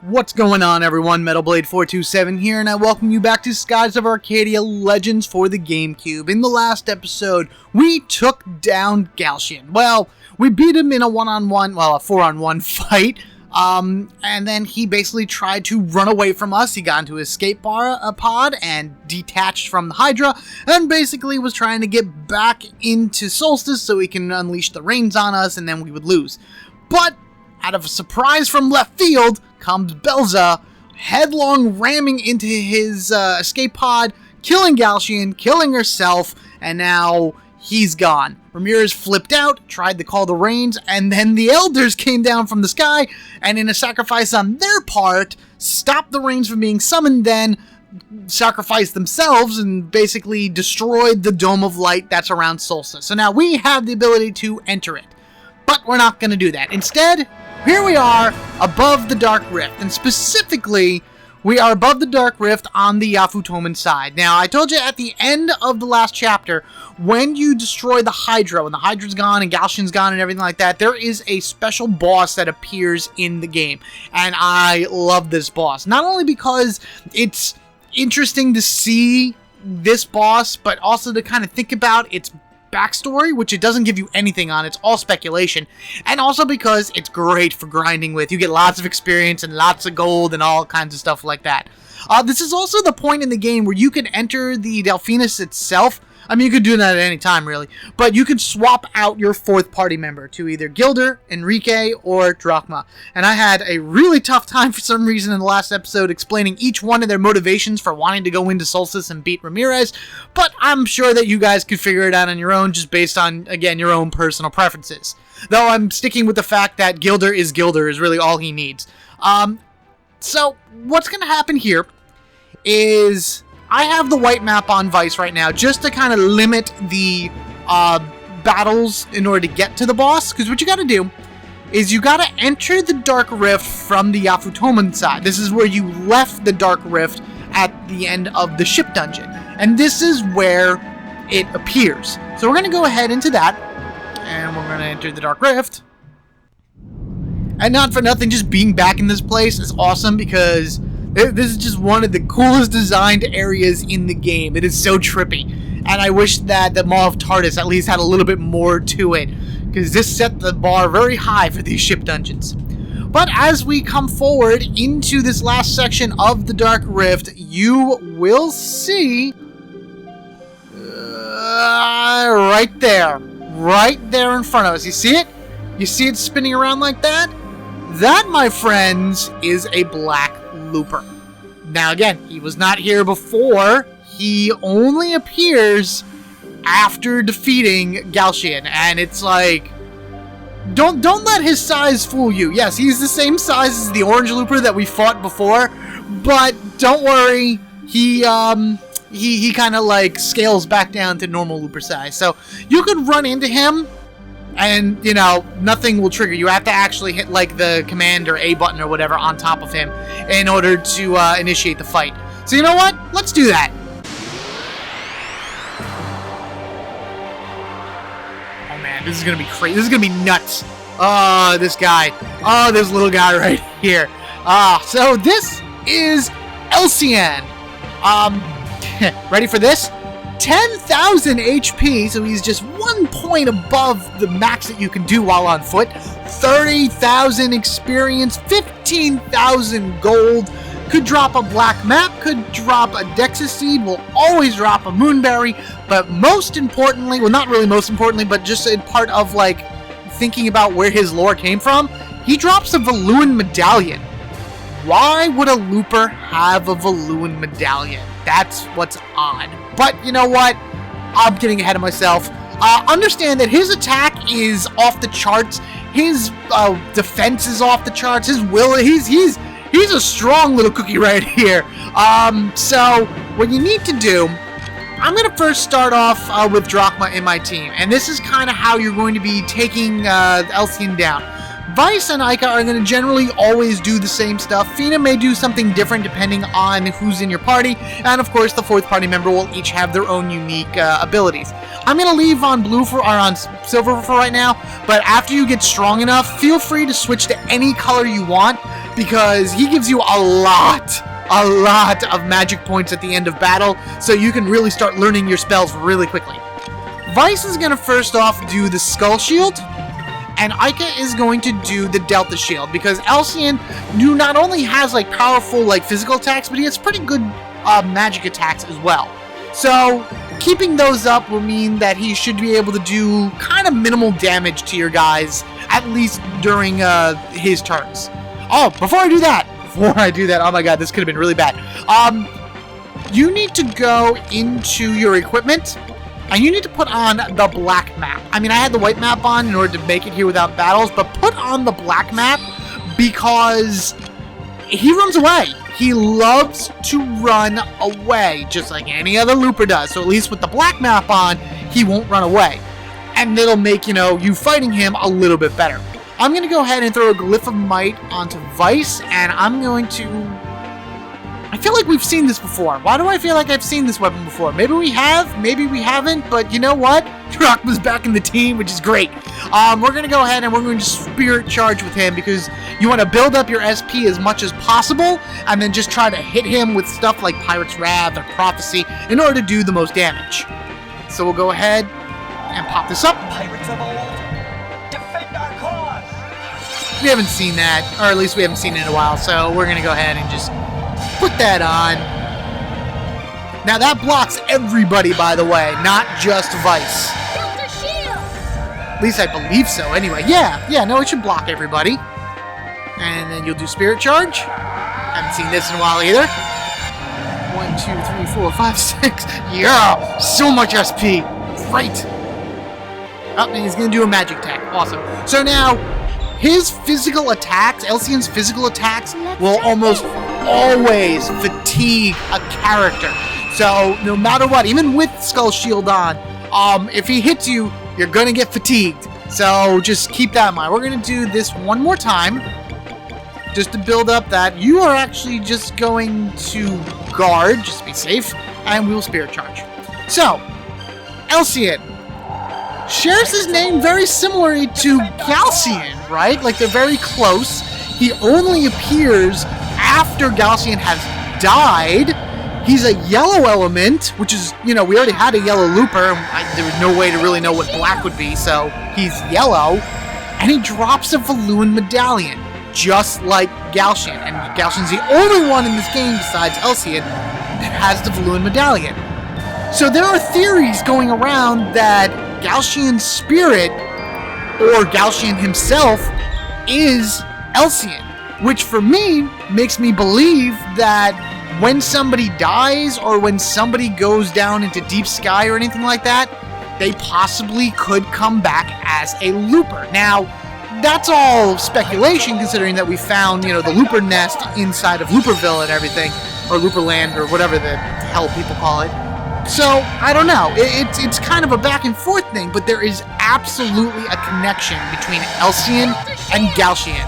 What's going on, everyone? MetalBlade427 here, and I welcome you back to Skies of Arcadia Legends for the GameCube. In the last episode, we took down Galcian. Well, we beat him in a 4-on-1 fight, and then he basically tried to run away from us. He got into his escape pod and detached from the Hydra, and basically was trying to get back into Solstice so he can unleash the rains on us, and then we would lose. But out of a surprise from left field comes Belza, headlong ramming into his escape pod, killing Galcian, killing herself, and now he's gone. Ramirez flipped out, tried to call the rains, and then the elders came down from the sky, and in a sacrifice on their part, stopped the rains from being summoned, then sacrificed themselves and basically destroyed the Dome of Light that's around Solstice. So now we have the ability to enter it. But we're not going to do that. Instead, here we are above the Dark Rift, and specifically, we are above the Dark Rift on the Yafutoman side. Now, I told you at the end of the last chapter, when you destroy the Hydra, when the Hydra's gone and Galcian's gone and everything like that, there is a special boss that appears in the game, and I love this boss. Not only because it's interesting to see this boss, but also to kind of think about its backstory, which it doesn't give you anything on. It's all speculation. And also because it's great for grinding with. You get lots of experience and lots of gold and all kinds of stuff like that. This is also the point in the game where you can enter the Delphinus itself. I mean, you could do that at any time, really. But you can swap out your fourth party member to either Gilder, Enrique, or Drachma. And I had a really tough time for some reason in the last episode explaining each one of their motivations for wanting to go into Solstice and beat Ramirez. But I'm sure that you guys could figure it out on your own, just based on, again, your own personal preferences. Though I'm sticking with the fact that Gilder is really all he needs. So, what's going to happen here is I have the white map on Vice right now just to kind of limit the battles in order to get to the boss. Because what you got to do is you got to enter the Dark Rift from the Yafutoman side. This is where you left the Dark Rift at the end of the ship dungeon. And this is where it appears. So we're going to go ahead into that. And we're going to enter the Dark Rift. And not for nothing, just being back in this place is awesome because this is just one of the coolest designed areas in the game. It is so trippy. And I wish that the Maw of Tardis at least had a little bit more to it, because this set the bar very high for these ship dungeons. But as we come forward into this last section of the Dark Rift, you will see right there in front of us. You see it? You see it spinning around like that? That, my friends, is a black looper. Now again, he was not here before. He only appears after defeating Galcian, and it's like, don't let his size fool you. Yes, he's the same size as the orange looper that we fought before, but don't worry, he kind of like scales back down to normal looper size. So you could run into him and, you know, nothing will trigger. You have to actually hit, like, the command or A button or whatever on top of him in order to initiate the fight. So, you know what? Let's do that. Oh, man, this is going to be crazy. This is going to be nuts. Oh, this guy. Oh, this little guy right here. So this is Elcian. Ready for this? 10,000 HP, so he's just 1 point above the max that you can do while on foot. 30,000 experience, 15,000 gold. Could drop a black map, could drop a Dexus seed, will always drop a moonberry, but most importantly, well, not really most importantly, but just a part of, like, thinking about where his lore came from, he drops a Valuan medallion. Why would a looper have a Valuan medallion? That's what's odd. But you know what? I'm getting ahead of myself. Understand that his attack is off the charts. His defense is off the charts. His will, he's a strong little cookie right here. So what you need to do, I'm going to first start off with Drachma in my team. And this is kind of how you're going to be taking Elcian down. Vice and Ica are going to generally always do the same stuff. Fina may do something different depending on who's in your party, and of course the fourth party member will each have their own unique abilities. I'm going to leave on blue for, or on silver for right now, but after you get strong enough, feel free to switch to any color you want, because he gives you a lot of magic points at the end of battle, so you can really start learning your spells really quickly. Vice is going to first off do the Skull Shield, and Ica is going to do the Delta Shield, because Elcian not only has like powerful like physical attacks, but he has pretty good magic attacks as well. So keeping those up will mean that he should be able to do kind of minimal damage to your guys, at least during his turns. Oh, before I do that, oh my god, this could have been really bad. You need to go into your equipment, and you need to put on the black map. I mean, I had the white map on in order to make it here without battles, but put on the black map because he runs away. He loves to run away, just like any other looper does. So at least with the black map on, he won't run away. And it'll make, you fighting him a little bit better. I'm going to go ahead and throw a Glyph of Might onto Vice, and I'm going to... I feel like we've seen this before. Why do I feel like I've seen this weapon before? Maybe we have, maybe we haven't, but you know what? Drachma's back in the team, which is great. We're going to go ahead and we're going to Spirit Charge with him, because you want to build up your SP as much as possible, and then just try to hit him with stuff like Pirate's Wrath or Prophecy in order to do the most damage. So we'll go ahead and pop this up. Pirates of old, defend our cause. We haven't seen that, or at least we haven't seen it in a while, so we're going to go ahead and just put that on. Now that blocks everybody, by the way, not just Vice. At least I believe so, anyway. Yeah, no, it should block everybody. And then you'll do Spirit Charge. Haven't seen this in a while either. 1, 2, 3, 4, 5, 6. Yeah, so much SP. Great. Oh, and he's going to do a magic attack. Awesome. So now, his physical attacks, Elcian's physical attacks, will almost always fatigue a character. So no matter what, even with Skull Shield on, if he hits you, you're gonna get fatigued. So just keep that in mind. We're gonna do this one more time, just to build up that you are actually just going to guard, just to be safe, and we will Spirit Charge. So, Elcian shares his name very similarly to Galcian, right? Like they're very close. He only appears after Galcian has died. He's a yellow element, which is, we already had a yellow looper. There was no way to really know what black would be, so he's yellow. And he drops a Valuan medallion, just like Galcian. And Galcian's the only one in this game besides Elcian that has the Valuan medallion. So there are theories going around that Galcian's spirit, or Galcian himself, is Elcian, which for me makes me believe that when somebody dies or when somebody goes down into deep sky or anything like that, they possibly could come back as a looper. Now, that's all speculation, considering that we found, the looper nest inside of Looperville and everything, or Looperland, or whatever the hell people call it. So, I don't know. It's kind of a back and forth thing, but there is absolutely a connection between Elcian and Galcian.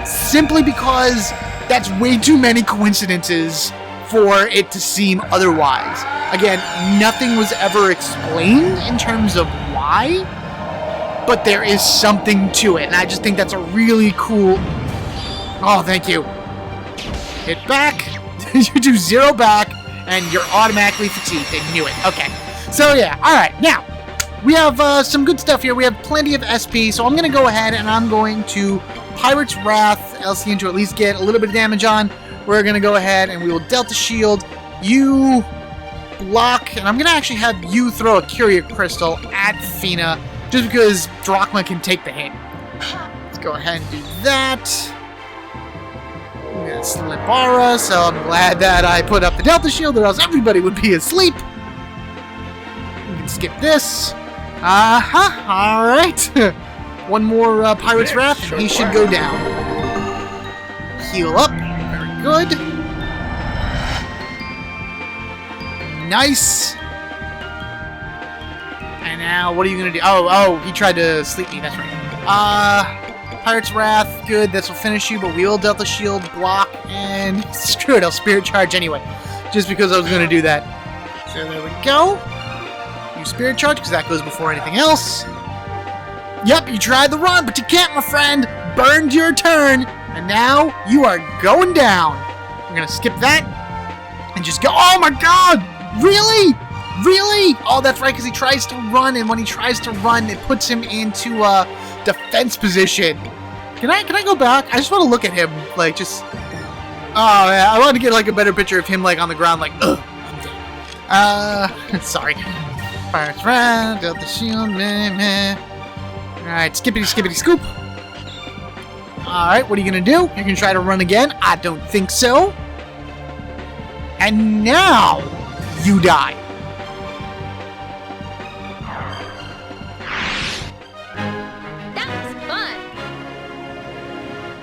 Simply because that's way too many coincidences for it to seem otherwise. Again, nothing was ever explained in terms of why, but there is something to it, and I just think that's a really cool... Oh, thank you. Hit back, you do 0 back, and you're automatically fatigued. I knew it. Okay. So yeah, alright, now, we have some good stuff here. We have plenty of SP, so I'm going to go ahead and I'm going to Pirate's Wrath Elcian to at least get a little bit of damage on. We're going to go ahead and we will Delta Shield. You block, and I'm going to actually have you throw a Curia Crystal at Fina, just because Drachma can take the hit. Let's go ahead and do that. I'm going to slip Aura, so I'm glad that I put up the Delta Shield, or else everybody would be asleep. We can skip this. Alright. One more Pirate's Wrath, and he should go down. Heal up. Very good. Nice. And now, what are you going to do? Oh, he tried to sleep me. That's right. Pirate's Wrath. Good. This will finish you, but we will Delta Shield, block, and screw it. I'll Spirit Charge anyway. Just because I was going to do that. So there we go. You Spirit Charge, because that goes before anything else. Yep, you tried the run, but you can't, my friend. Burned your turn. And now you are going down. We're going to skip that and just go. Oh my god! Really? Really? Oh, that's right, because he tries to run, and when he tries to run, it puts him into a defense position. Can I go back? I just want to look at him, like, just... Oh, yeah, I want to get, like, a better picture of him, like, on the ground, like, ugh, I'm dead. Sorry. First round, dealt the shield, meh, meh. Alright, skippity, skippity, scoop. Alright, what are you gonna do? You're gonna try to run again? I don't think so. And now, you die.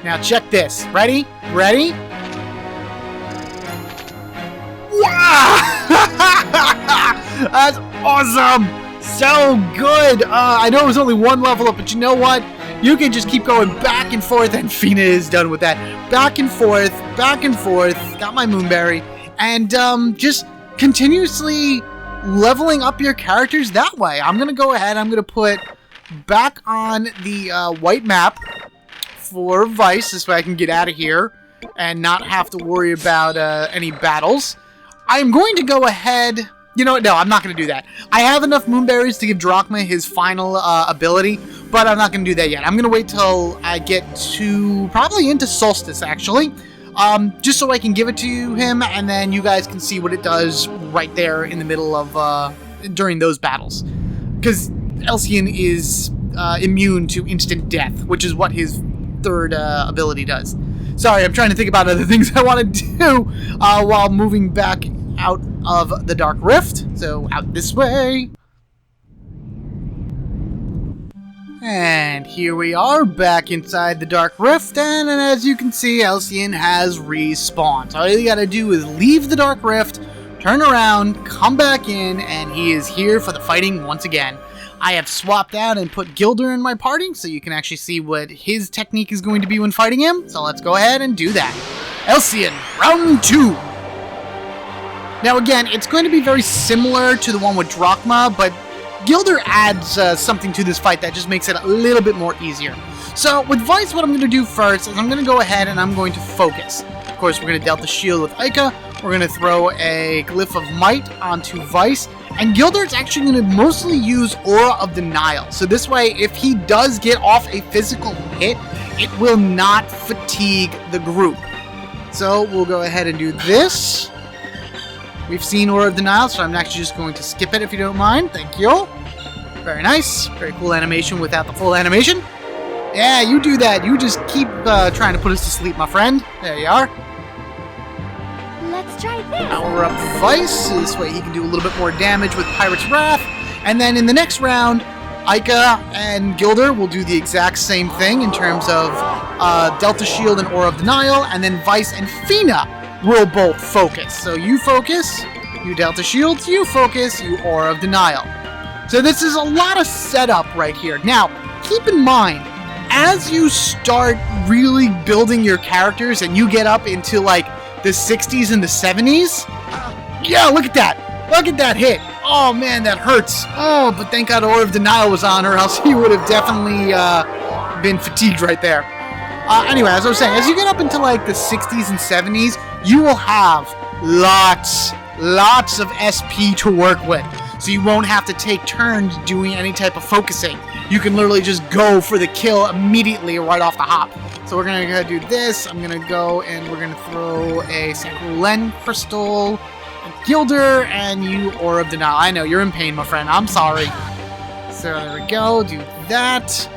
Now check this. Ready? Ready? Wow! That's awesome! So good! I know it was only one level up, but you know what? You can just keep going back and forth, and Fina is done with that. Back and forth, got my Moonberry, and just continuously leveling up your characters that way. I'm gonna go ahead, I'm gonna put back on the white map for Vice, this way I can get out of here and not have to worry about any battles. I am going to go ahead... You know what? No, I'm not going to do that. I have enough Moonberries to give Drachma his final ability, but I'm not going to do that yet. I'm going to wait till I get to... probably into Solstice, actually. Just so I can give it to him, and then you guys can see what it does right there in the middle of... during those battles. Because Elcian is immune to instant death, which is what his third ability does. Sorry, I'm trying to think about other things I want to do while moving back out of the Dark Rift. So, out this way. And here we are, back inside the Dark Rift, and as you can see, Elcian has respawned. So all you gotta do is leave the Dark Rift, turn around, come back in, and he is here for the fighting once again. I have swapped out and put Gilder in my party, so you can actually see what his technique is going to be when fighting him. So let's go ahead and do that. Elcian, round 2. Now again, it's going to be very similar to the one with Drachma, but Gilder adds something to this fight that just makes it a little bit more easier. So with Vice, what I'm going to do first is I'm going to go ahead and I'm going to focus. Of course, we're going to dealt the shield with Ica. We're going to throw a Glyph of Might onto Vice. And Gilder's actually going to mostly use Aura of Denial. So this way, if he does get off a physical hit, it will not fatigue the group. So we'll go ahead and do this. We've seen Aura of Denial, so I'm actually just going to skip it if you don't mind. Thank you. Very nice. Very cool animation without the full animation. Yeah, you do that. You just keep trying to put us to sleep, my friend. There you are. Let's try this. Power up Vice, so this way he can do a little bit more damage with Pirate's Wrath. And then in the next round, Ica and Gilder will do the exact same thing in terms of Delta Shield and Aura of Denial, and then Vice and Fina will both focus. So you focus, you Delta Shield, you focus, you Aura of Denial. So this is a lot of setup right here. Now, keep in mind, as you start really building your characters and you get up into like the 60s and the 70s, yeah, look at that. Look at that hit. Oh man, that hurts. Oh, but thank God Aura of Denial was on her, else he would have definitely been fatigued right there. Anyway, as I was saying, as you get up into like the 60s and 70s, you will have lots of SP to work with. So you won't have to take turns doing any type of focusing. You can literally just go for the kill immediately right off the hop. So we're going to do this. I'm going to go and we're going to throw a Sacral Crystal, a Gilder, and you Aura of Denial. I know, you're in pain, my friend. I'm sorry. So there we go. Do that.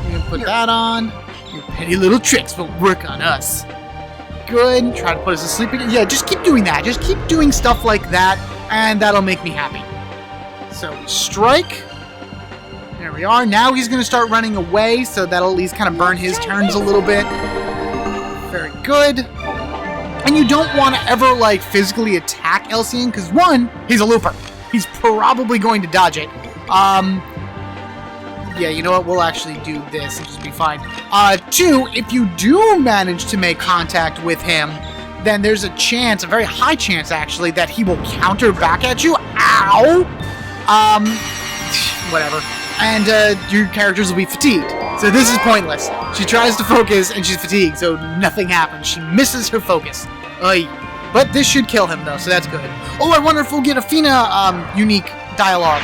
We're going to put that on. Your petty little tricks will work on us. Good. Try to put us to sleep again. Yeah, just keep doing that. Just keep doing stuff like that, and that'll make me happy. So we strike. There we are. Now he's going to start running away, so that'll at least kind of burn his turns a little bit. Very good. And you don't want to ever, like, physically attack Elcian, because one, he's a looper. He's probably going to dodge it. Yeah, you know what? We'll actually do this and just be fine. Two, if you do manage to make contact with him, then there's a chance, a very high chance actually, that he will counter back at you. Ow! Whatever. And your characters will be fatigued. So this is pointless. She tries to focus and she's fatigued, so nothing happens. She misses her focus. Oy. But this should kill him though, so that's good. Oh, I wonder if we'll get a Fina unique dialogue.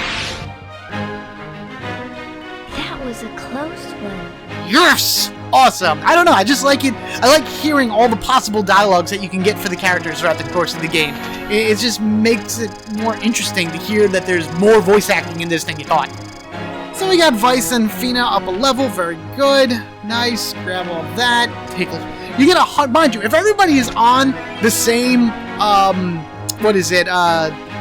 That was a close one. Yes! Awesome. I don't know, I just like it. I like hearing all the possible dialogues that you can get for the characters throughout the course of the game. It just makes it more interesting to hear that there's more voice acting in this than you thought. So we got Vice and Fina up a level, very good. Nice, grab all that. Take a, you get a, mind you, if everybody is on the same,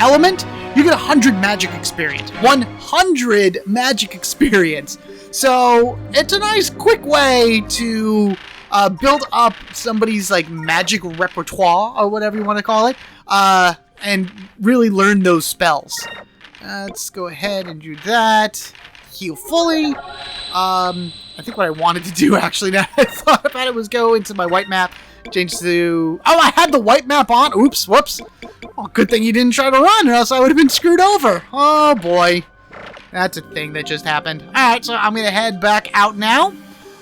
element, you get 100 magic experience. 100 magic experience. So it's a nice quick way to build up somebody's like magic repertoire or whatever you want to call it, and really learn those spells. Let's go ahead and do that. Heal fully. I think what I wanted to do actually, now I thought about it, was go into my white map, change to... Oh, I had the white map on. Oops, whoops. Oh, good thing you didn't try to run, or else I would have been screwed over. Oh boy. That's a thing that just happened. Alright, so I'm going to head back out now,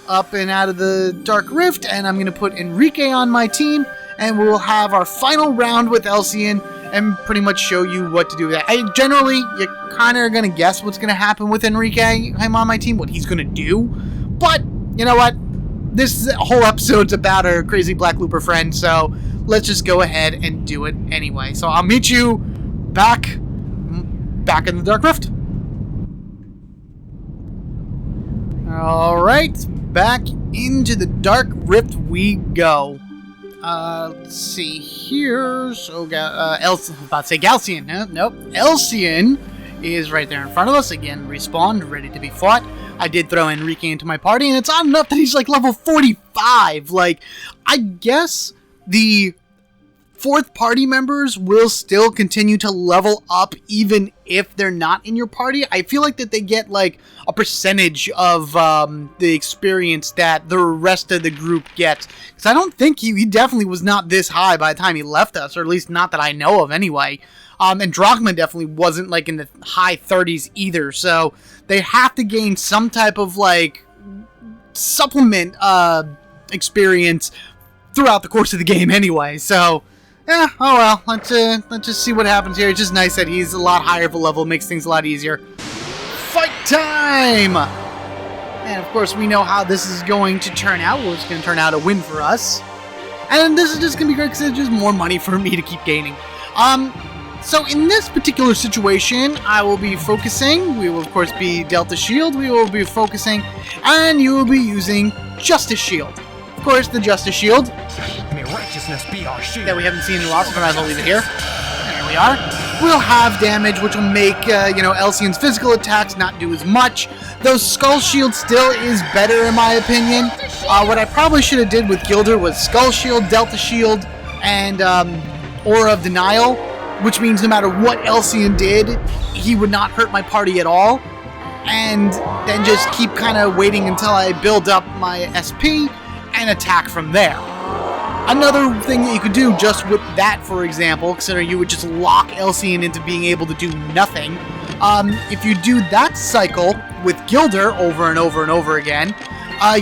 up and out of the Dark Rift, and I'm going to put Enrique on my team, and we'll have our final round with Elcian, and pretty much show you what to do with that. Generally, you kind of are going to guess what's going to happen with Enrique. I'm on my team, what he's going to do. But, you know what? This whole episode's about our crazy Black Looper friend, so let's just go ahead and do it anyway. So I'll meet you back in the Dark Rift. Alright, back into the Dark Rift we go. Let's see here. So, about to say Galcian. Nope. Elcian is right there in front of us. Again, respawned, ready to be fought. I did throw Enrique into my party, and it's odd enough that he's like level 45. Like, I guess the fourth party members will still continue to level up even if they're not in your party. I feel like that they get like a percentage of the experience that the rest of the group gets. Because I don't think he definitely was not this high by the time he left us, or at least not that I know of anyway. And Drachma definitely wasn't like in the high 30s either. So they have to gain some type of like supplement experience throughout the course of the game anyway. So yeah, oh well, let's just see what happens here. It's just nice that he's a lot higher of a level, makes things a lot easier. Fight time! And of course we know how this is going to turn out. Well, it's going to turn out a win for us. And this is just going to be great because it's just more money for me to keep gaining. So in this particular situation, I will be focusing. We will of course be Delta Shield. We will be focusing, and you will be using Justice Shield. Of course, the Justice Shield. May righteousness be our shield. That we haven't seen in a while, so I might as well leave it here. There we are. We'll have damage, which will make, Elcian's physical attacks not do as much. Though Skull Shield still is better, in my opinion. What I probably should have did with Gilder was Skull Shield, Delta Shield, and Aura of Denial, which means no matter what Elcian did, he would not hurt my party at all. And then just keep kind of waiting until I build up my SP and attack from there. Another thing that you could do just with that, for example, considering you would just lock Elcian into being able to do nothing, if you do that cycle with Gilder over and over and over again,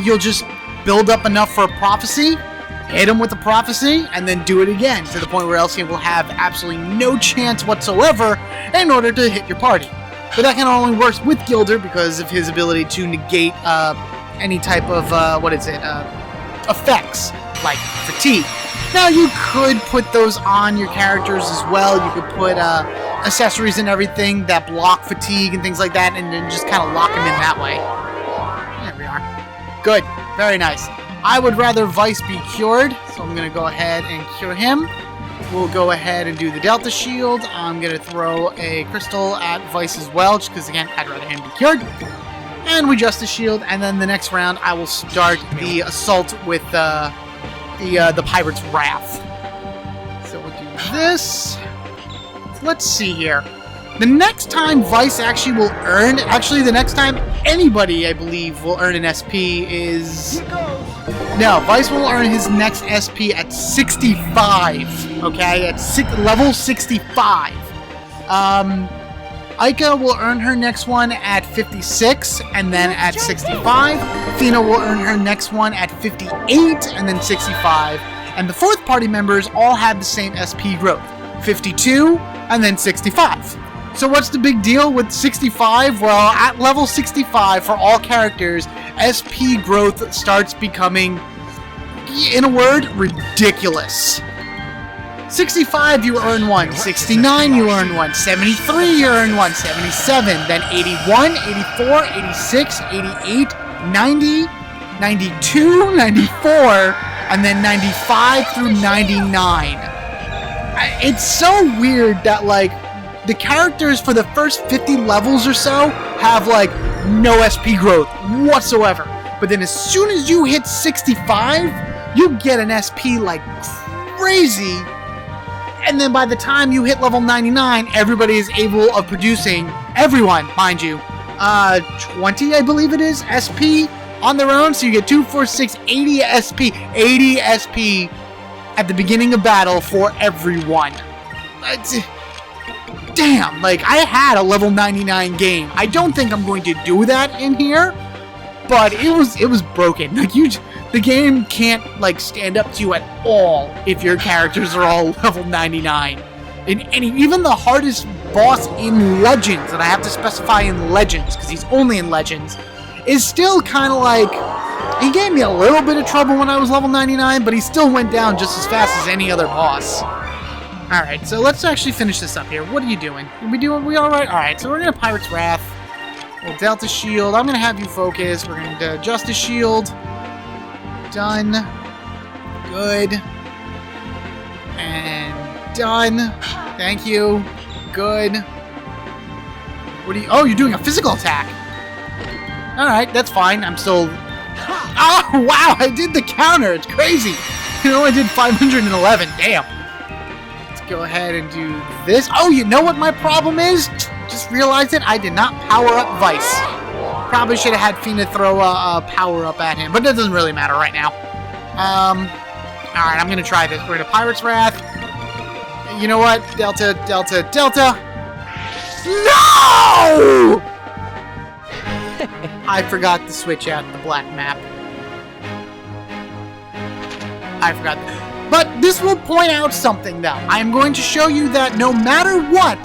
you'll just build up enough for a prophecy, hit him with the prophecy, and then do it again, to the point where Elcian will have absolutely no chance whatsoever in order to hit your party. But that kind of only works with Gilder because of his ability to negate any type of, effects, like fatigue. Now, you could put those on your characters as well. You could put accessories and everything that block fatigue and things like that, and then just kind of lock them in that way. There we are. Good. Very nice. I would rather Vice be cured, so I'm going to go ahead and cure him. We'll go ahead and do the Delta Shield. I'm going to throw a crystal at Vice as well, just because, again, I'd rather him be cured. And we Justice Shield, and then the next round I will start the assault with the Pirate's Wrath. So we'll do this. So let's see here. The next time Vice actually will earn, the next time anybody, I believe, will earn an SP is... No, Vice will earn his next SP at 65, okay? At level 65. Aika will earn her next one at 56 and then at 65. Fina will earn her next one at 58 and then 65. And the fourth party members all have the same SP growth, 52 and then 65. So what's the big deal with 65? Well, at level 65 for all characters, SP growth starts becoming, in a word, ridiculous. 65, you earn one. 69, you earn one. 73, you earn one. 77, then 81, 84, 86, 88, 90, 92, 94, and then 95 through 99. It's so weird that, like, the characters for the first 50 levels or so have, like, no SP growth whatsoever. But then as soon as you hit 65, you get an SP like crazy. And then by the time you hit level 99, everybody is able of producing, everyone, mind you, 20, I believe it is, SP on their own. So you get 2, 4, 6, 80 SP. 80 SP at the beginning of battle for everyone. Damn, like, I had a level 99 game. I don't think I'm going to do that in here, but it was broken. Like, the game can't, like, stand up to you at all if your characters are all level 99. And even the hardest boss in Legends, and I have to specify in Legends, because he's only in Legends, is still kind of like, he gave me a little bit of trouble when I was level 99, but he still went down just as fast as any other boss. Alright, so let's actually finish this up here. What are you doing? We alright? Alright, so we're going to Pirate's Wrath. We'll Delta Shield. I'm going to have you focus. We're going to Justice Shield. Done. Good. And done. Thank you. Good. What are you... Oh, you're doing a physical attack. Alright, that's fine. I'm still... Oh, wow, I did the counter. It's crazy. You know, I did 511. Damn. Go ahead and do this. Oh, you know what my problem is? Just realized it. I did not power up Vice. Probably should have had Fina throw a power up at him, but that doesn't really matter right now. Alright, I'm gonna try this. We're gonna Pirate's Wrath. You know what? Delta, Delta, Delta. No! I forgot to switch out the black map. I forgot. But this will point out something, though. I'm going to show you that no matter what,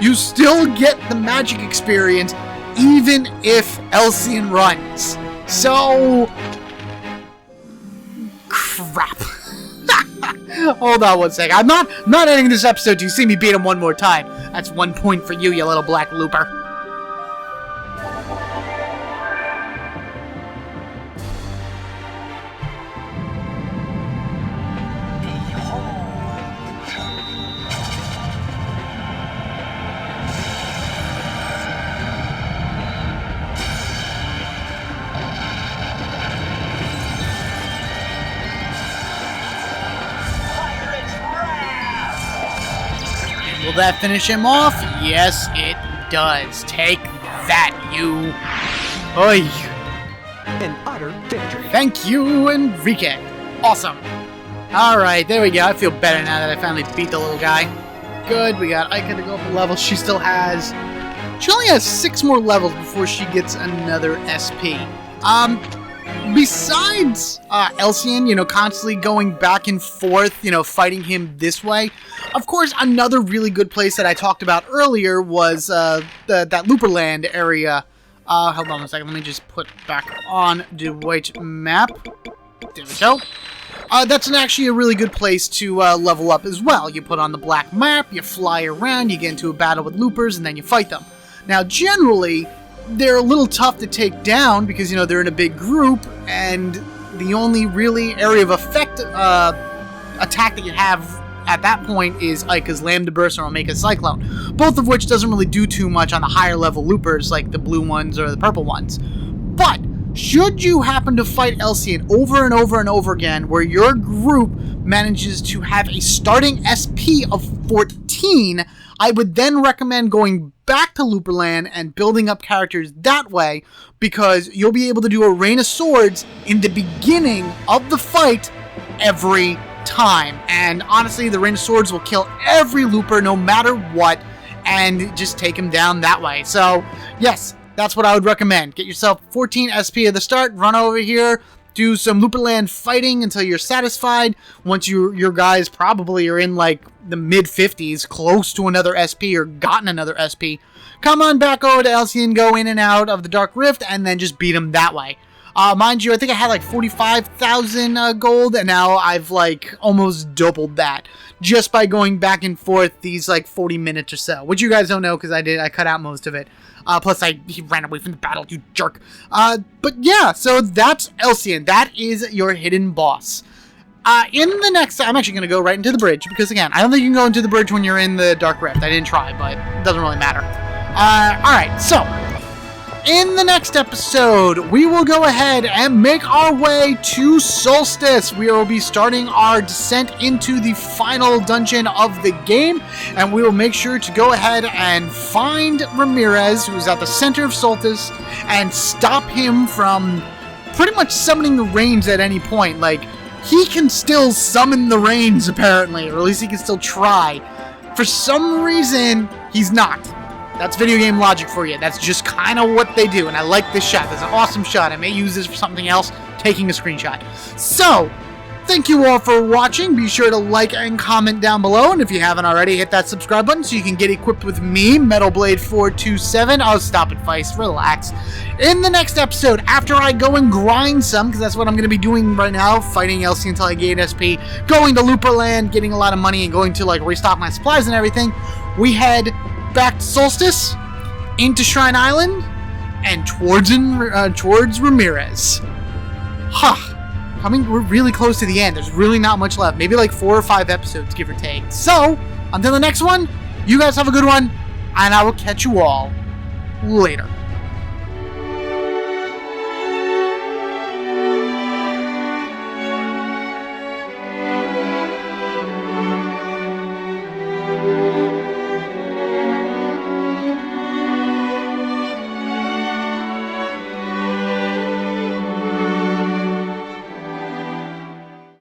you still get the magic experience, even if Elcian runs. So... crap. Hold on one sec. I'm not ending this episode till you see me beat him one more time. That's 1 point for you, you little black looper. Will that finish him off? Yes, it does. Take that, you. Oy. An utter victory. Thank you, Enrique. Awesome. Alright, there we go. I feel better now that I finally beat the little guy. Good, we got Aika to go up a level. She only has 6 more levels before she gets another SP. Besides Elcian, constantly going back and forth, fighting him this way, of course, another really good place that I talked about earlier was that Looperland area. Hold on a second, let me just put back on the white map. There we go. That's actually a really good place to level up as well. You put on the black map, you fly around, you get into a battle with loopers, and then you fight them. Now, generally, they're a little tough to take down because, they're in a big group, and the only really area of effect attack that you have at that point is Aika's Lambda Burst or Omega Cyclone, both of which doesn't really do too much on the higher level loopers like the blue ones or the purple ones. But should you happen to fight Elcian over and over and over again, where your group manages to have a starting SP of 14, I would then recommend going back to Looperland and building up characters that way, because you'll be able to do a Rain of Swords in the beginning of the fight every time. And honestly, the Rain of Swords will kill every looper no matter what, and just take him down that way. So, yes, that's what I would recommend. Get yourself 14 SP at the start, run over here, do some Looperland fighting until you're satisfied. Once your guys probably are in like the mid-50s, close to another SP or gotten another SP, come on back over to Elcian, go in and out of the Dark Rift, and then just beat them that way. Mind you, I think I had like 45,000 gold, and now I've like almost doubled that just by going back and forth these like 40 minutes or so, which you guys don't know because I cut out most of it. Plus, he ran away from the battle, you jerk. But yeah, so that's Elcian. That is your hidden boss. In the next, I'm actually going to go right into the bridge, because again, I don't think you can go into the bridge when you're in the Dark Rift. I didn't try, but it doesn't really matter. Alright, so, in the next episode, we will go ahead and make our way to Solstice. We will be starting our descent into the final dungeon of the game, and we will make sure to go ahead and find Ramirez, who's at the center of Solstice, and stop him from pretty much summoning the rains at any point. Like, he can still summon the rains, apparently, or at least he can still try. For some reason, he's not. That's video game logic for you. That's just kind of what they do, and I like this shot. That's an awesome shot. I may use this for something else, taking a screenshot. So, thank you all for watching. Be sure to like and comment down below, and if you haven't already, hit that subscribe button so you can get equipped with me, MetalBlade427. Oh, stop it, Vice. Relax. In the next episode, after I go and grind some, because that's what I'm going to be doing right now, fighting Elcian until I gain SP, going to Looperland, getting a lot of money, and going to like restock my supplies and everything, we head back to Solstice, into Shrine Island, and towards Ramirez. We're really close to the end. There's really not much left. Maybe like 4 or 5 episodes, give or take. So, until the next one, you guys have a good one, and I will catch you all later.